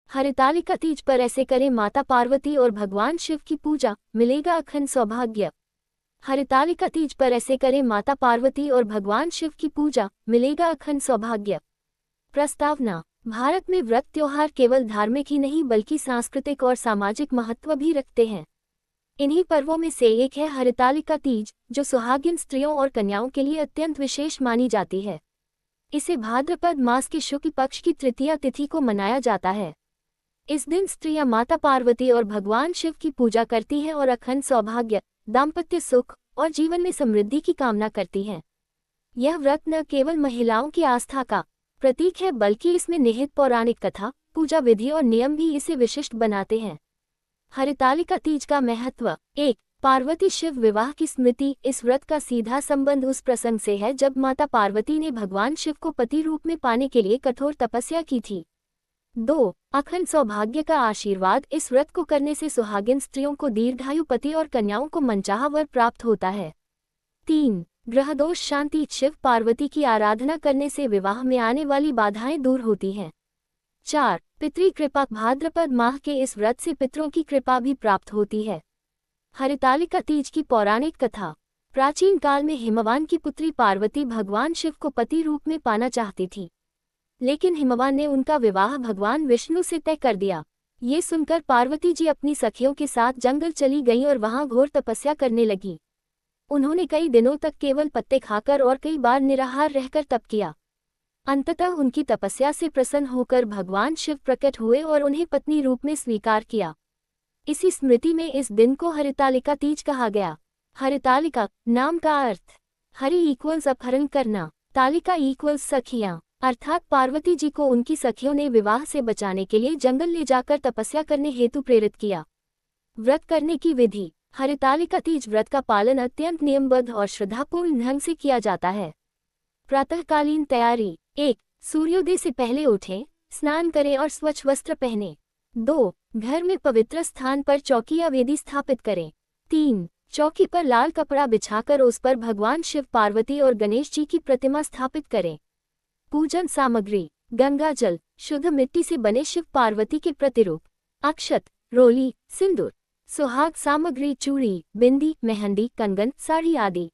हरितालिका तीज पर ऐसे करें माता पार्वती और भगवान शिव की पूजा, मिलेगा अखंड सौभाग्य। हरितालिका तीज पर ऐसे करें माता पार्वती और भगवान शिव की पूजा, मिलेगा अखंड सौभाग्य। प्रस्तावना: भारत में व्रत त्योहार केवल धार्मिक ही नहीं बल्कि सांस्कृतिक और सामाजिक महत्व भी रखते हैं। इन्हीं पर्वों में से एक है हरितालिका तीज, जो सुहागिन स्त्रियों और कन्याओं के लिए अत्यंत विशेष मानी जाती है। इसे भाद्रपद मास के शुक्ल पक्ष की तृतीया तिथि को मनाया जाता है। इस दिन स्त्रियां माता पार्वती और भगवान शिव की पूजा करती हैं और अखंड सौभाग्य, दाम्पत्य सुख और जीवन में समृद्धि की कामना करती हैं। यह व्रत न केवल महिलाओं की आस्था का प्रतीक है बल्कि इसमें निहित पौराणिक कथा, पूजा विधि और नियम भी इसे विशिष्ट बनाते हैं। हरितालिका तीज का महत्व: 1. पार्वती शिव विवाह की स्मृति। इस व्रत का सीधा संबंध उस प्रसंग से है जब माता पार्वती ने भगवान शिव को पति रूप में पाने के लिए कठोर तपस्या की थी। 2. अखंड सौभाग्य का आशीर्वाद। इस व्रत को करने से सुहागिन स्त्रियों को दीर्घायु पति और कन्याओं को मनचाहा वर प्राप्त होता है। 3. ग्रह दोष शांति। शिव पार्वती की आराधना करने से विवाह में आने वाली बाधाएं दूर होती हैं। 4. पितृ कृपा। भाद्रपद माह के इस व्रत से पितरों की कृपा भी प्राप्त होती है। हरितालिका तीज की पौराणिक कथा: प्राचीन काल में हिमवान की पुत्री पार्वती भगवान शिव को पति रूप में पाना चाहती थी, लेकिन हिमवान ने उनका विवाह भगवान विष्णु से तय कर दिया। ये सुनकर पार्वती जी अपनी सखियों के साथ जंगल चली गईं और वहां घोर तपस्या करने लगी। उन्होंने कई दिनों तक केवल पत्ते खाकर और कई बार निराहार रहकर तप किया। अंततः उनकी तपस्या से प्रसन्न होकर भगवान शिव प्रकट हुए और उन्हें पत्नी रूप में स्वीकार किया। इसी स्मृति में इस दिन को हरितालिका तीज कहा गया। हरितालिका नाम का अर्थ: हरि इक्वल्स अपहरण करना, तालिका इक्वल्स सखियां, अर्थात पार्वती जी को उनकी सखियों ने विवाह से बचाने के लिए जंगल ले जाकर तपस्या करने हेतु प्रेरित किया। व्रत करने की विधि: हरितालिका तीज व्रत का पालन अत्यंत नियमबद्ध और श्रद्धापूर्ण ढंग से किया जाता है। प्रातःकालीन तैयारी: 1. सूर्योदय से पहले उठें, स्नान करें और स्वच्छ वस्त्र पहनें। 2. घर में पवित्र स्थान पर चौकी या वेदी स्थापित करें। 3. चौकी पर लाल कपड़ा बिछाकर उस पर भगवान शिव, पार्वती और गणेश जी की प्रतिमा स्थापित करें। पूजन सामग्री: गंगा जल, शुद्ध मिट्टी से बने शिव पार्वती के प्रतिरूप, अक्षत, रोली, सिंदूर, सुहाग सामग्री, चूड़ी, बिंदी, मेहंदी, कंगन, साड़ी आदि।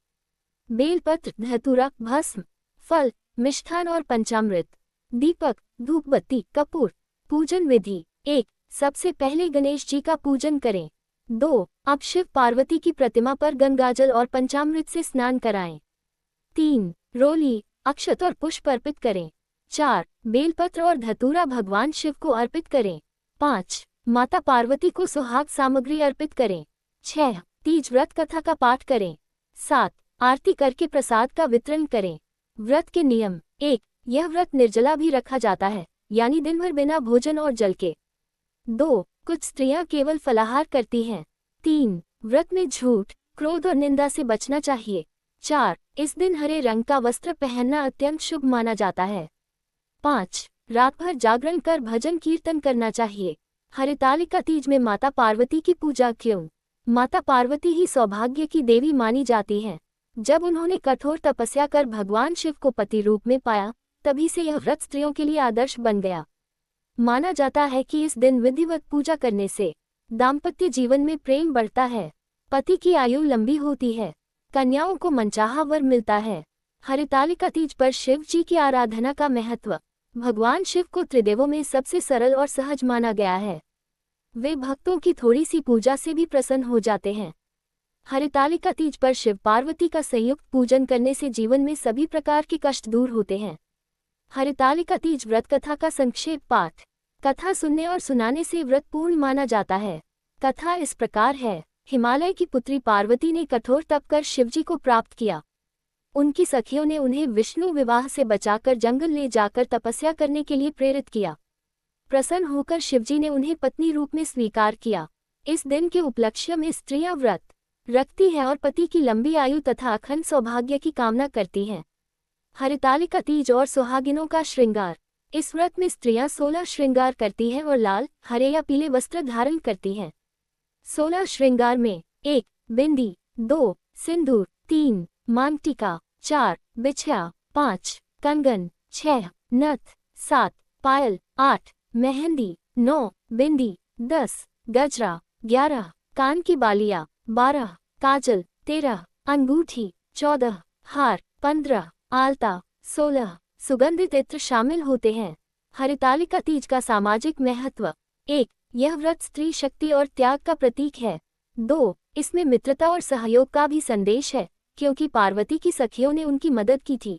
बेलपत्र, धतूरा, भस्म, फल, मिष्ठान और पंचामृत। दीपक, धूपबत्ती, कपूर। पूजन विधि: 1. सबसे पहले गणेश जी का पूजन करें। 2. अब शिव पार्वती की प्रतिमा पर गंगाजल और पंचामृत से स्नान कराएं। 3. रोली, अक्षत और पुष्प अर्पित करें। 4. बेलपत्र और धतूरा भगवान शिव को अर्पित करें। 5. माता पार्वती को सुहाग सामग्री अर्पित करें। 6. तीज व्रत कथा का पाठ करें। 7. आरती करके प्रसाद का वितरण करें। व्रत के नियम: 1. यह व्रत निर्जला भी रखा जाता है, यानी दिन भर बिना भोजन और जल के। 2. कुछ स्त्रियां केवल फलाहार करती हैं। 3. व्रत में झूठ, क्रोध और निंदा से बचना चाहिए। 4. इस दिन हरे रंग का वस्त्र पहनना अत्यंत शुभ माना जाता है। 5. रात भर जागरण कर भजन कीर्तन करना चाहिए। हरितालिका तीज में माता पार्वती की पूजा क्यों? माता पार्वती ही सौभाग्य की देवी मानी जाती हैं। जब उन्होंने कठोर तपस्या कर भगवान शिव को पति रूप में पाया, तभी से यह व्रत स्त्रियों के लिए आदर्श बन गया। माना जाता है कि इस दिन विधिवत पूजा करने से दाम्पत्य जीवन में प्रेम बढ़ता है, पति की आयु लंबी होती है, कन्याओं को मनचाहा वर मिलता है। हरितालिका तीज पर शिव जी की आराधना का महत्व: भगवान शिव को त्रिदेवों में सबसे सरल और सहज माना गया है। वे भक्तों की थोड़ी सी पूजा से भी प्रसन्न हो जाते हैं। हरितालिका तीज पर शिव पार्वती का संयुक्त पूजन करने से जीवन में सभी प्रकार के कष्ट दूर होते हैं। हरितालिका तीज व्रत कथा का संक्षेप पाठ: कथा सुनने और सुनाने से व्रत पूर्ण माना जाता है। कथा इस प्रकार है: हिमालय की पुत्री पार्वती ने कठोर तप कर शिवजी को प्राप्त किया। उनकी सखियों ने उन्हें विष्णु विवाह से बचाकर जंगल ले जाकर तपस्या करने के लिए प्रेरित किया। प्रसन्न होकर शिवजी ने उन्हें पत्नी रूप में स्वीकार किया। इस दिन के उपलक्ष्य में स्त्रियां व्रत रखती हैं और पति की लंबी आयु तथा अखंड सौभाग्य की कामना करती हैं। हरितालिका तीज और सुहागिनों का श्रृंगार: इस व्रत में स्त्रियां 16 श्रृंगार करती हैं और लाल, हरे या पीले वस्त्र धारण करती हैं। 16 श्रृंगार में: 1. बिंदी, 2. सिंदूर, 3. मांग टीका, 4. बिछिया, 5. कंगन, 6. नथ, 7. पायल, 8. मेहंदी, 9 बिंदी, 10 गजरा, 11 कान की बालियां, 12 काजल, 13 अंगूठी, 14 हार, 15 आलता, 16 सुगंधित इत्र शामिल होते हैं। हरितालिका तीज का सामाजिक महत्व। 1 यह व्रत स्त्री शक्ति और त्याग का प्रतीक है। 2 इसमें मित्रता और सहयोग का भी संदेश है, क्योंकि पार्वती की सखियों ने उनकी मदद की थी।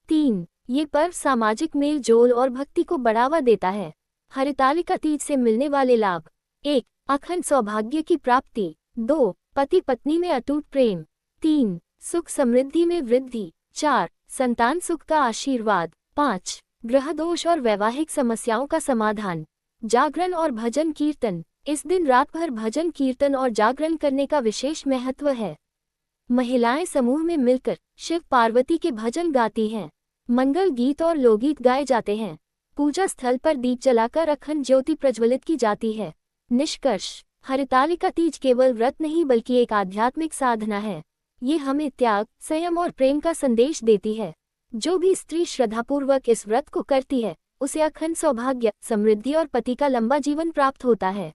3 ये पर्व सामाजिक मेल जोल और भक्ति को बढ़ावा देता है। हरितालिका तीज से मिलने वाले लाभ। 1 अखंड सौभाग्य की प्राप्ति। 2 पति पत्नी में अटूट प्रेम। 3 सुख समृद्धि में वृद्धि। 4 संतान सुख का आशीर्वाद। 5 ग्रह दोष और वैवाहिक समस्याओं का समाधान। जागरण और भजन कीर्तन। इस दिन रात भर भजन कीर्तन और जागरण करने का विशेष महत्व है। महिलाएं समूह में मिलकर शिव पार्वती के भजन गाती हैं। मंगल गीत और लोकगीत गाए जाते हैं। पूजा स्थल पर दीप जलाकर अखंड ज्योति प्रज्वलित की जाती है। निष्कर्ष, हरितालिका तीज केवल व्रत नहीं बल्कि एक आध्यात्मिक साधना है। ये हमें त्याग, संयम और प्रेम का संदेश देती है। जो भी स्त्री श्रद्धापूर्वक इस व्रत को करती है, उसे अखंड सौभाग्य, समृद्धि और पति का लंबा जीवन प्राप्त होता है।